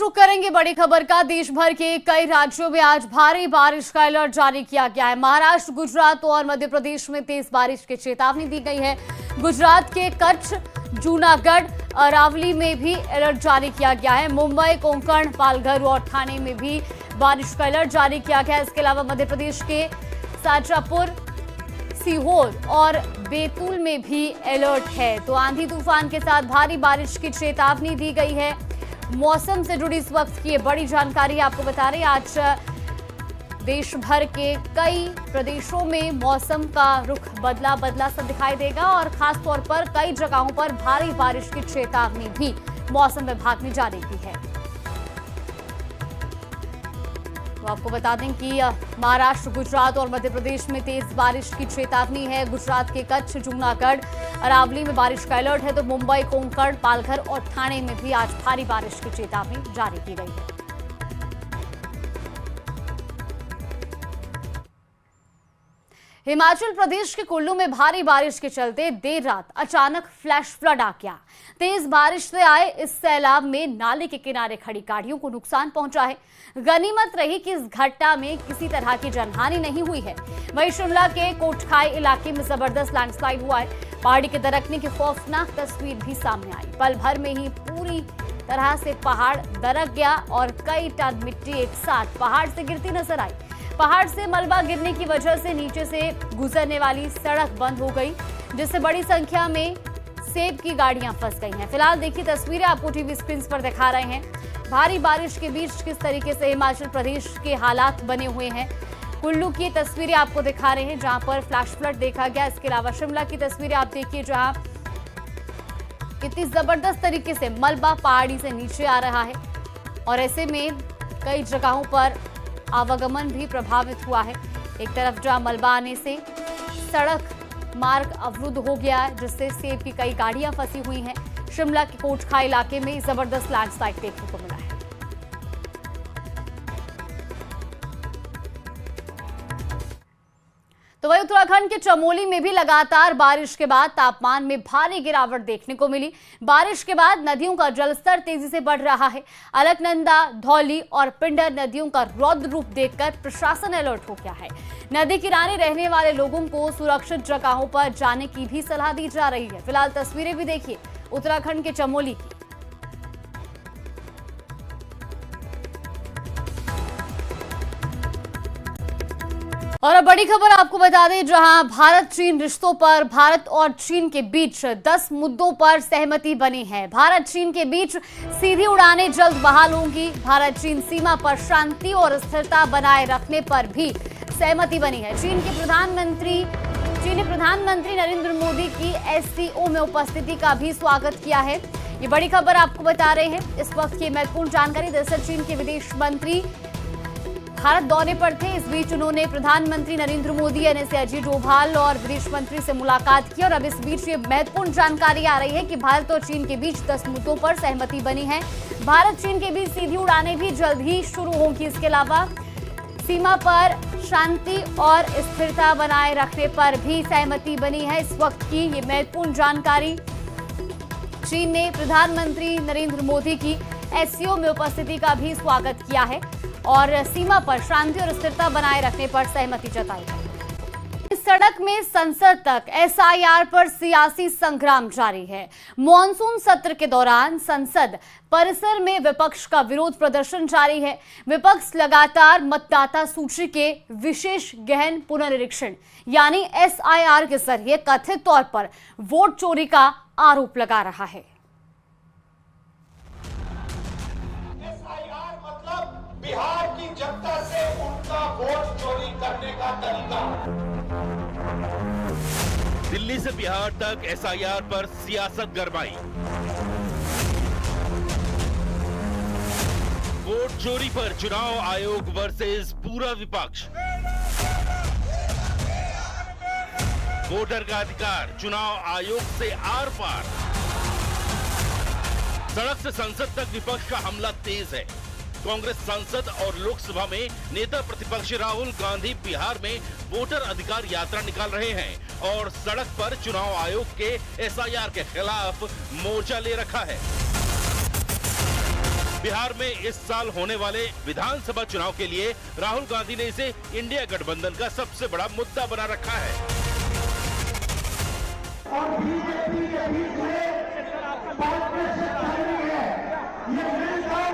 रुख करेंगे बड़ी खबर का। देश भर के कई राज्यों में आज भारी बारिश का अलर्ट जारी किया गया है। महाराष्ट्र, गुजरात और मध्य प्रदेश में तेज बारिश की चेतावनी दी गई है। गुजरात के कच्छ, जूनागढ़, अरावली में भी अलर्ट जारी किया गया है। मुंबई, कोंकण, पालघर और ठाणे में भी बारिश का अलर्ट जारी किया गया है। इसके अलावा मध्य प्रदेश के शाजापुर, सीहोर और बैतूल में भी अलर्ट है। तो आंधी तूफान के साथ भारी बारिश की चेतावनी दी गई है। मौसम से जुड़ी इस वक्त की बड़ी जानकारी आपको बता रहे हैं। आज देश भर के कई प्रदेशों में मौसम का रुख बदला सा दिखाई देगा और खास तौर पर कई जगहों पर भारी बारिश की चेतावनी भी मौसम विभाग ने जारी की है। तो आपको बता दें कि महाराष्ट्र, गुजरात और मध्य प्रदेश में तेज बारिश की चेतावनी है। गुजरात के कच्छ, जूनागढ़, अरावली में बारिश का अलर्ट है। तो मुंबई, कोंकण, पालघर और ठाणे में भी आज भारी बारिश की चेतावनी जारी की गई है। हिमाचल प्रदेश के कुल्लू में भारी बारिश के चलते देर रात अचानक फ्लैश फ्लड आ गया। तेज बारिश से आए इस सैलाब में नाले के किनारे खड़ी गाड़ियों को नुकसान पहुंचा है। गनीमत रही कि इस घटना में किसी तरह की जनहानि नहीं हुई है। वहीं शिमला के कोटखाई इलाके में जबरदस्त लैंडस्लाइड हुआ है। पहाड़ी के दरकने की खौफनाक तस्वीर भी सामने आई। पल भर में ही पूरी तरह से पहाड़ दरक गया और कई टन मिट्टी एक साथ पहाड़ से गिरती नजर आई। पहाड़ से मलबा गिरने की वजह से नीचे से गुजरने वाली सड़क बंद हो गई, जिससे बड़ी संख्या में सेब की गाड़ियां फंस गई हैं। फिलहाल देखिए तस्वीरें आपको टीवी स्क्रीन पर दिखा रहे हैं। भारी बारिश के बीच किस तरीके से हिमाचल प्रदेश के हालात बने हुए हैं। कुल्लू की तस्वीरें आपको दिखा रहे हैं जहां पर फ्लैश फ्लड देखा गया। इसके अलावा शिमला की तस्वीरें आप देखिए जहां कितनी जबरदस्त तरीके से मलबा पहाड़ी से नीचे आ रहा है और ऐसे में कई जगहों पर आवागमन भी प्रभावित हुआ है। एक तरफ जहां मलबा आने से सड़क मार्ग अवरुद्ध हो गया है, जिससे सेब की कई गाड़ियां फंसी हुई हैं। शिमला के कोटखाई इलाके में जबरदस्त लैंडस्लाइड देखने को मिला है। तो वही उत्तराखंड के चमोली में भी लगातार बारिश के बाद तापमान में भारी गिरावट देखने को मिली। बारिश के बाद नदियों का जलस्तर तेजी से बढ़ रहा है। अलकनंदा, धौली और पिंडर नदियों का रौद्र रूप देखकर प्रशासन अलर्ट हो गया है। नदी किनारे रहने वाले लोगों को सुरक्षित जगहों पर जाने की भी सलाह दी जा रही है। फिलहाल तस्वीरें भी देखिए उत्तराखंड के चमोली की। और अब बड़ी खबर आपको बता दें, जहां भारत चीन रिश्तों पर भारत और चीन के बीच 10 मुद्दों पर सहमति बनी है। भारत चीन के बीच सीधी उड़ानें जल्द बहाल होंगी। भारत चीन सीमा पर शांति और स्थिरता बनाए रखने पर भी सहमति बनी है। चीन ने प्रधानमंत्री नरेंद्र मोदी की SCO में उपस्थिति का भी स्वागत किया है। ये बड़ी खबर आपको बता रहे हैं। इस वक्त की महत्वपूर्ण जानकारी। दरअसल चीन के विदेश मंत्री भारत दौरे पर थे। इस बीच उन्होंने प्रधानमंत्री नरेंद्र मोदी, NSA अजीत डोभाल और विदेश मंत्री से मुलाकात की। और अब इस बीच ये महत्वपूर्ण जानकारी आ रही है कि भारत और चीन के बीच 10 मुद्दों पर सहमति बनी है। भारत चीन के बीच सीधी उड़ानें भी जल्द ही शुरू होंगी। इसके अलावा सीमा पर शांति और स्थिरता बनाए रखने पर भी सहमति बनी है। इस वक्त की ये महत्वपूर्ण जानकारी। चीन ने प्रधानमंत्री नरेंद्र मोदी की SCO में उपस्थिति का भी स्वागत किया है और सीमा पर शांति और स्थिरता बनाए रखने पर सहमति जताई है। इस सड़क में संसद तक SIR पर सियासी संग्राम जारी है। मॉनसून सत्र के दौरान संसद परिसर में विपक्ष का विरोध प्रदर्शन जारी है। विपक्ष लगातार मतदाता सूची के विशेष गहन पुनरीक्षण यानी SIR के जरिए कथित तौर पर वोट चोरी का आरोप लगा रहा है। बिहार की जनता से उनका वोट चोरी करने का तरीका। दिल्ली से बिहार तक SIR पर सियासत गरमाई। वोट चोरी पर चुनाव आयोग वर्सेस पूरा विपक्ष। वोटर का अधिकार चुनाव आयोग से आर पार। सड़क से संसद तक विपक्ष का हमला तेज है। कांग्रेस सांसद और लोकसभा में नेता प्रतिपक्ष राहुल गांधी बिहार में वोटर अधिकार यात्रा निकाल रहे हैं और सड़क पर चुनाव आयोग के SIR के खिलाफ मोर्चा ले रखा है। बिहार में इस साल होने वाले विधानसभा चुनाव के लिए राहुल गांधी ने इसे इंडिया गठबंधन का सबसे बड़ा मुद्दा बना रखा है। और बीजेपी के बीच में पार्टनरशिप चल रही है। ये मिलकर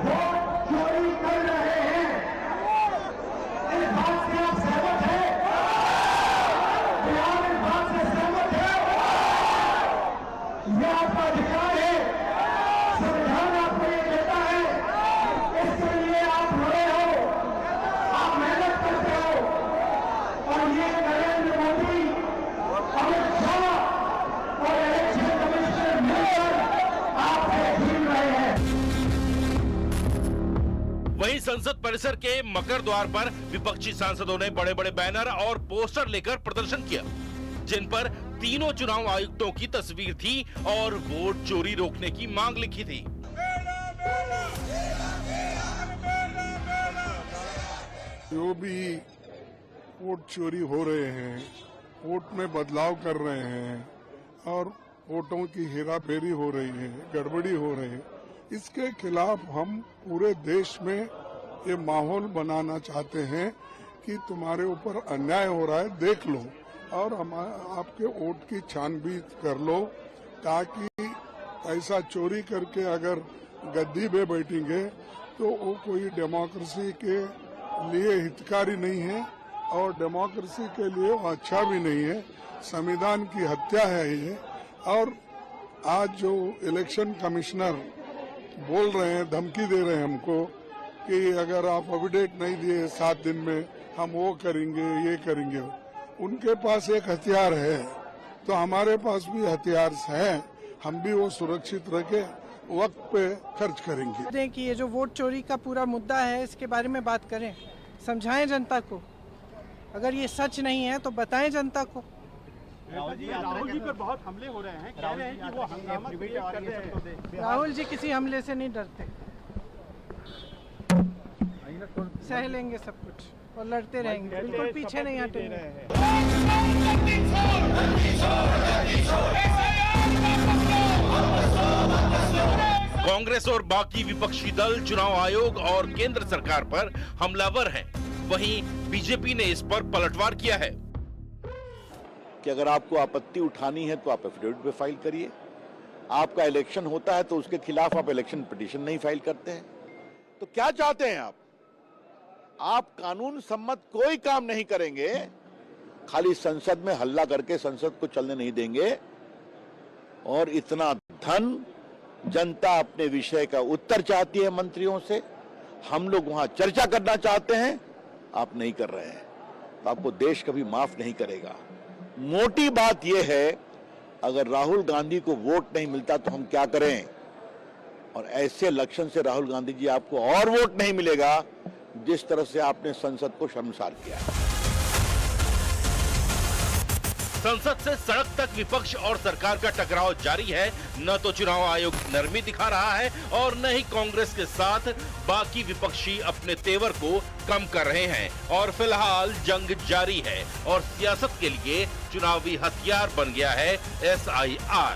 वोट चोरी कर रहे हैं। इस बात से आप सहमत हैं? बिहार इस बात से सहमत है? यह आपका अधिकार है, संविधान आपको ये देता है। इसके लिए आप लड़े हो, आप मेहनत करते हो और ये नरेंद्र मोदी, अमित शाह और इलेक्शन कमिश्नर मिलकर आपसे छीन रहे हैं। वहीं संसद परिसर के मकर द्वार पर विपक्षी सांसदों ने बड़े बड़े बैनर और पोस्टर लेकर प्रदर्शन किया, जिन पर तीनों चुनाव आयुक्तों की तस्वीर थी और वोट चोरी रोकने की मांग लिखी थी। जो भी वोट चोरी हो रहे हैं, वोट में बदलाव कर रहे हैं और वोटों की हेराफेरी हो रही है, गड़बड़ी हो रही है, इसके खिलाफ हम पूरे देश में ये माहौल बनाना चाहते हैं कि तुम्हारे ऊपर अन्याय हो रहा है, देख लो और आपके वोट की छानबीन कर लो, ताकि ऐसा चोरी करके अगर गद्दी पे बैठेंगे तो वो कोई डेमोक्रेसी के लिए हितकारी नहीं है और डेमोक्रेसी के लिए वो अच्छा भी नहीं है। संविधान की हत्या है ये। और आज जो इलेक्शन कमिश्नर बोल रहे हैं, धमकी दे रहे हैं हमको कि अगर आप एफिडेविट नहीं दिए 7 दिन में हम वो करेंगे, ये करेंगे। उनके पास एक हथियार है तो हमारे पास भी हथियार है, हम भी वो सुरक्षित रखे वक्त पे खर्च करेंगे। कि ये जो वोट चोरी का पूरा मुद्दा है, इसके बारे में बात करें, समझाएं जनता को। अगर ये सच नहीं है तो बताएं जनता को। राहुल जी पर बहुत हमले हो रहे हैं, कह रहे हैं कि वो हंगामा क्रिएट कर रहे हैं। राहुल जी किसी हमले से नहीं डरते, सह लेंगे सब कुछ और लड़ते रहेंगे, बिल्कुल पीछे नहीं हटेंगे। कांग्रेस और बाकी विपक्षी दल चुनाव आयोग और केंद्र सरकार पर हमलावर हैं। वहीं बीजेपी ने इस पर पलटवार किया है कि अगर आपको आपत्ति उठानी है तो आप एफिडेविट पे फाइल करिए। आपका इलेक्शन होता है तो उसके खिलाफ आप इलेक्शन पिटीशन नहीं फाइल करते हैं। तो क्या चाहते हैं आप? आप कानून सम्मत कोई काम नहीं करेंगे, खाली संसद में हल्ला करके संसद को चलने नहीं देंगे। और इतना धन जनता अपने विषय का उत्तर चाहती है मंत्रियों से, हम लोग वहां चर्चा करना चाहते हैं, आप नहीं कर रहे हैं, तो आपको देश कभी माफ नहीं करेगा। मोटी बात यह है, अगर राहुल गांधी को वोट नहीं मिलता तो हम क्या करें? और ऐसे लक्षण से राहुल गांधी जी आपको और वोट नहीं मिलेगा जिस तरह से आपने संसद को शर्मसार किया। संसद से सड़क तक विपक्ष और सरकार का टकराव जारी है। न तो चुनाव आयोग नरमी दिखा रहा है और न ही कांग्रेस के साथ बाकी विपक्षी अपने तेवर को कम कर रहे हैं। और फिलहाल जंग जारी है और सियासत के लिए चुनावी हथियार बन गया है SIR।